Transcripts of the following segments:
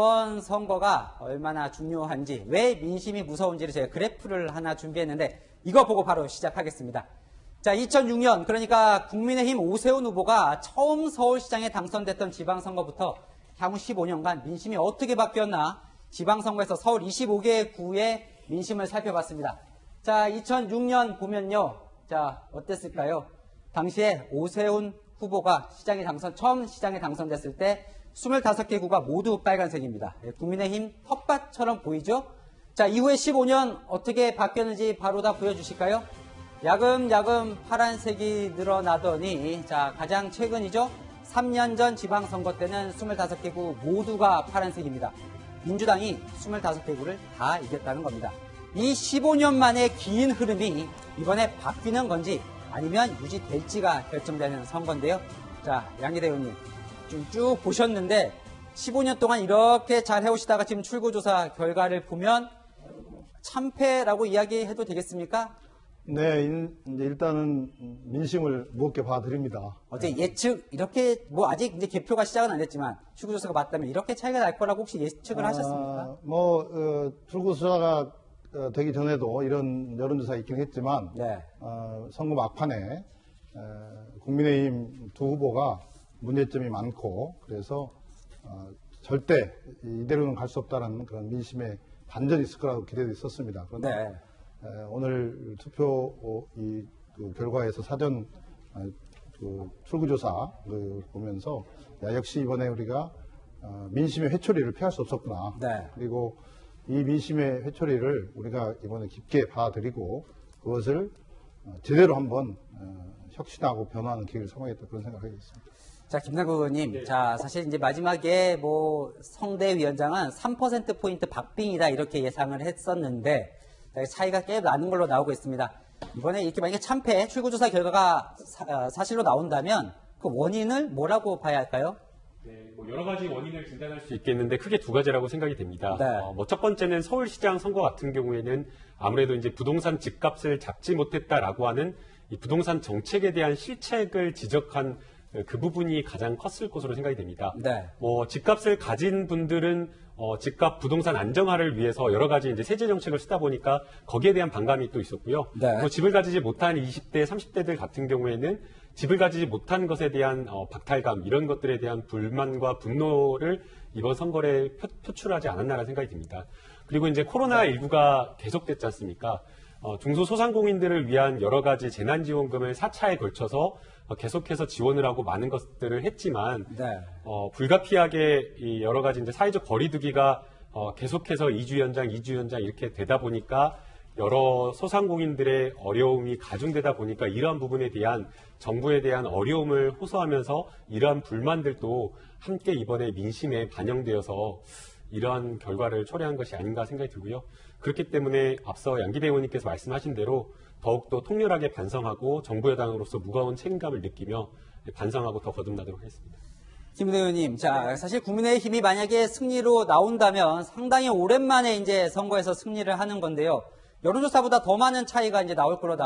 이번 선거가 얼마나 중요한지, 왜 민심이 무서운지를 제가 그래프를 하나 준비했는데 이거 보고 바로 시작하겠습니다. 자, 2006년 그러니까 국민의힘 오세훈 후보가 처음 서울시장에 당선됐던 지방선거부터 향후 15년간 민심이 어떻게 바뀌었나 지방선거에서 서울 25개 구의 민심을 살펴봤습니다. 자, 2006년 보면요. 자, 어땠을까요? 당시에 오세훈 후보가 처음 시장에 당선됐을 때 25개 구가 모두 빨간색입니다. 국민의힘 텃밭처럼 보이죠? 자, 이후에 15년 어떻게 바뀌었는지 바로 다 보여주실까요? 야금야금 파란색이 늘어나더니, 자, 가장 최근이죠? 3년 전 지방선거 때는 25개 구 모두가 파란색입니다. 민주당이 25개 구를 다 이겼다는 겁니다. 이 15년 만의 긴 흐름이 이번에 바뀌는 건지 아니면 유지될지가 결정되는 선거인데요. 자, 양희대 의원님, 쭉 보셨는데 15년 동안 이렇게 잘 해오시다가 지금 출구조사 결과를 보면 참패라고 이야기해도 되겠습니까? 네, 이제 일단은 민심을 무겁게 봐드립니다. 어제 예측 이렇게 아직 이제 개표가 시작은 안 됐지만 출구조사가 맞다면 이렇게 차이가 날 거라고 혹시 예측을 하셨습니까? 출구조사가 되기 전에도 이런 여론조사가 있긴 했지만 네. 선거 막판에 국민의힘 두 후보가 문제점이 많고 그래서 절대 이대로는 갈 수 없다는 그런 민심의 반전이 있을 거라고 기대도 있었습니다. 그런데 네. 오늘 투표 그 결과에서 사전 출구조사를 보면서 역시 이번에 우리가 민심의 회초리를 피할 수 없었구나. 네. 그리고 이 민심의 회초리를 우리가 이번에 깊게 봐드리고 그것을 제대로 한번 혁신하고 변화하는 기회를 삼아야겠다 그런 생각을 하고 있습니다. 자, 김남국 의원님. 네. 자, 사실 이제 마지막에 성대위원장은 3%포인트 박빙이다 이렇게 예상을 했었는데 차이가 꽤 나는 걸로 나오고 있습니다. 이번에 이렇게 만약에 참패 출구조사 결과가 사실로 나온다면 그 원인을 뭐라고 봐야 할까요? 네, 여러 가지 원인을 진단할 수 있겠는데 크게 두 가지라고 생각이 됩니다. 네. 첫 번째는 서울시장 선거 같은 경우에는 아무래도 이제 부동산 집값을 잡지 못했다라고 하는 이 부동산 정책에 대한 실책을 지적한 그 부분이 가장 컸을 것으로 생각이 됩니다. 네. 집값을 가진 분들은 집값 부동산 안정화를 위해서 여러 가지 이제 세제 정책을 쓰다 보니까 거기에 대한 반감이 또 있었고요. 네. 또 집을 가지지 못한 20대, 30대들 같은 경우에는 집을 가지지 못한 것에 대한 박탈감 이런 것들에 대한 불만과 분노를 이번 선거에 표출하지 않았나라는 생각이 듭니다. 그리고 이제 코로나19가 계속됐지 않습니까? 중소소상공인들을 위한 여러 가지 재난지원금을 4차에 걸쳐서 계속해서 지원을 하고 많은 것들을 했지만 네. 불가피하게 이 여러 가지 이제 사회적 거리두기가 계속해서 2주 연장 이렇게 되다 보니까 여러 소상공인들의 어려움이 가중되다 보니까 이러한 부분에 대한 정부에 대한 어려움을 호소하면서 이러한 불만들도 함께 이번에 민심에 반영되어서 이러한 결과를 초래한 것이 아닌가 생각이 들고요. 그렇기 때문에 앞서 양기대 의원님께서 말씀하신 대로 더욱더 통렬하게 반성하고 정부 여당으로서 무거운 책임감을 느끼며 반성하고 더 거듭나도록 하겠습니다. 김은혜 의원님, 자, 사실 국민의힘이 만약에 승리로 나온다면 상당히 오랜만에 이제 선거에서 승리를 하는 건데요. 여론조사보다 더 많은 차이가 이제 나올 거로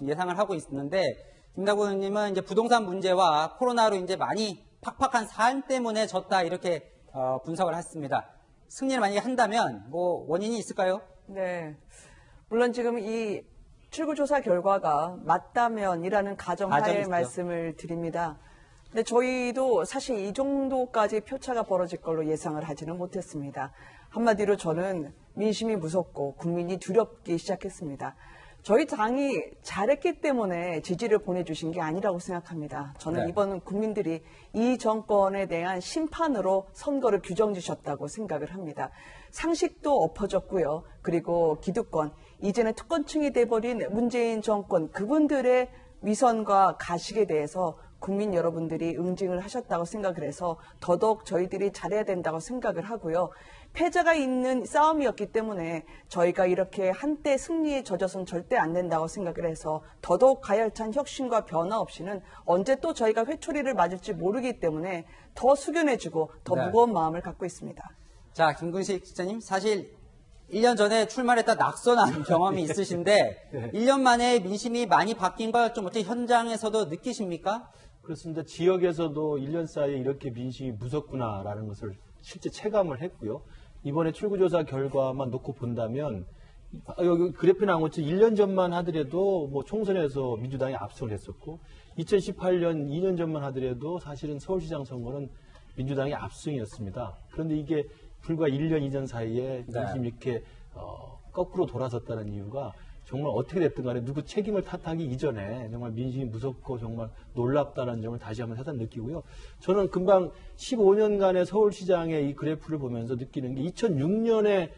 예상을 하고 있는데, 김남국 의원님은 이제 부동산 문제와 코로나로 이제 많이 팍팍한 삶 때문에 졌다 이렇게 분석을 했습니다. 승리를 만약에 한다면 원인이 있을까요? 네. 물론 지금 이 출구조사 결과가 맞다면이라는 가정하에 말씀을 드립니다. 근데 저희도 사실 이 정도까지 표차가 벌어질 걸로 예상을 하지는 못했습니다. 한마디로 저는 민심이 무섭고 국민이 두렵기 시작했습니다. 저희 당이 잘했기 때문에 지지를 보내주신 게 아니라고 생각합니다. 저는 네. 이번 국민들이 이 정권에 대한 심판으로 선거를 규정지셨다고 생각을 합니다. 상식도 엎어졌고요. 그리고 기득권, 이제는 특권층이 돼버린 문재인 정권, 그분들의 위선과 가식에 대해서 국민 여러분들이 응징을 하셨다고 생각을 해서 더더욱 저희들이 잘해야 된다고 생각을 하고요. 패자가 있는 싸움이었기 때문에 저희가 이렇게 한때 승리에 젖어서는 절대 안 된다고 생각을 해서 더더욱 가열찬 혁신과 변화 없이는 언제 또 저희가 회초리를 맞을지 모르기 때문에 더 숙연해지고 더 무거운 마음을 갖고 있습니다. 자, 김근식 기자님, 사실 1년 전에 출마했다 낙선한 경험이 있으신데 네. 1년 만에 민심이 많이 바뀐 걸 좀 어떻게 현장에서도 느끼십니까? 그렇습니다. 지역에서도 1년 사이에 이렇게 민심이 무섭구나라는 것을 실제 체감을 했고요. 이번에 출구조사 결과만 놓고 본다면 여기 그래프 나온 것처럼 1년 전만 하더라도 뭐 총선에서 민주당이 압승을 했었고 2018년 2년 전만 하더라도 사실은 서울시장 선거는 민주당의 압승이었습니다. 그런데 이게 불과 1년 2년 사이에 민심이 이렇게 거꾸로 돌아섰다는 이유가 정말 어떻게 됐든 간에 누구 책임을 탓하기 이전에 정말 민심이 무섭고 정말 놀랍다는 점을 다시 한번 새삼 느끼고요. 저는 금방 15년간의 서울시장의 이 그래프를 보면서 느끼는 게 2006년에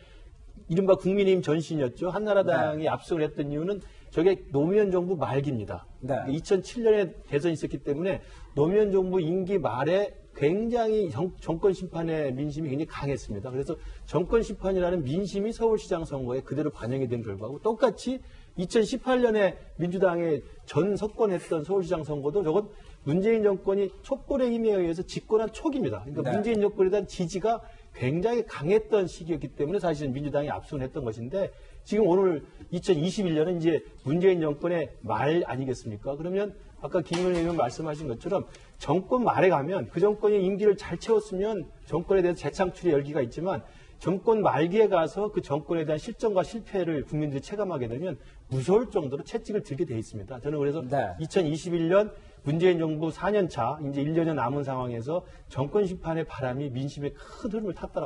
이른바 국민의힘 전신이었죠. 한나라당이 압승을 했던 이유는 저게 노무현 정부 말기입니다. 2007년에 대선이 있었기 때문에 노무현 정부 임기 말에 굉장히 정권 심판의 민심이 굉장히 강했습니다. 그래서 정권 심판이라는 민심이 서울시장 선거에 그대로 반영이 된 결과고 똑같이 2018년에 민주당의 전 석권했던 서울시장 선거도 저건 문재인 정권이 촛불의 힘에 의해서 집권한 초기입니다. 그러니까 문재인 정권에 대한 지지가 굉장히 강했던 시기였기 때문에 사실은 민주당이 압승을 했던 것인데 지금 오늘 2021년은 이제 문재인 정권의 말 아니겠습니까? 그러면 아까 김의원 의원 말씀하신 것처럼 정권 말에 가면 그 정권이 임기를 잘 채웠으면 정권에 대해서 재창출의 열기가 있지만 정권 말기에 가서 그 정권에 대한 실정과 실패를 국민들이 체감하게 되면 무서울 정도로 채찍을 들게 돼 있습니다. 저는 그래서 2021년 문재인 정부 4년 차, 이제 1년여 남은 상황에서 정권 심판의 바람이 민심에 큰 흐름을 탔다고